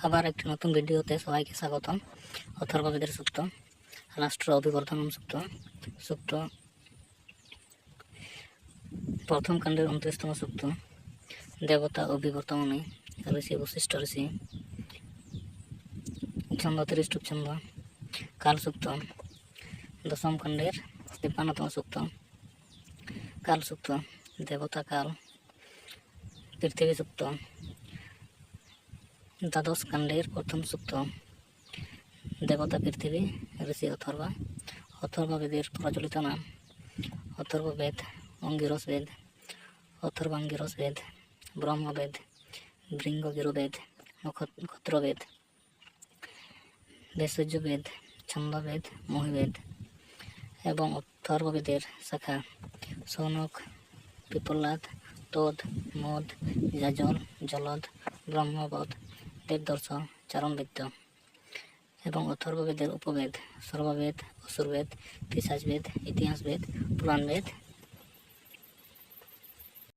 আবার একটি নতুন ভিডিওতে সবাইকে স্বাগতম। অথর্ববেদের সূক্ত, রাষ্ট্র অভিবর্ধনম সূক্ত। সূক্ত প্রথম কাণ্ডের 29তম সূক্ত। দেবতা অভিবর্তমনে, ঋষি বশিষ্ঠ ঋষি। ছন্দ 30 ছন্দ। কাল সূক্ত দশম কাণ্ডের 53তম সূক্ত। কাল সূক্ত দেবতা কাল। পৃথিবী সূক্ত দ্বাদশ কাণ্ডের প্রথম সূক্ত। দেবতা পৃথিবী, ঋষি অথর্বা। অথর্ববেদের প্রচলিত নাম অথর্ববেদ, অঙ্গিরস বেদ, অথর্বাঙ্গিরস বেদ, ব্রহ্মবেদ, ভৃঙ্গগিরুবেদ, নক্ষত্রবেদ, ভেষজবেদ, ছন্দবেদ, মহিবেদ। এবং অথর্ববেদের শাখা সৌনক, পিপলাদ, তোদ, মদ, যাজল, জলদ, ব্রহ্মবদ, দেবদর্শ, চারণবেদ্য। এবং অথর্ববেদের উপবেদ সর্ববেদ, অসুরবেদ, পিশাচবেদ, ইতিহাসবেদ, পুরাণবেদ,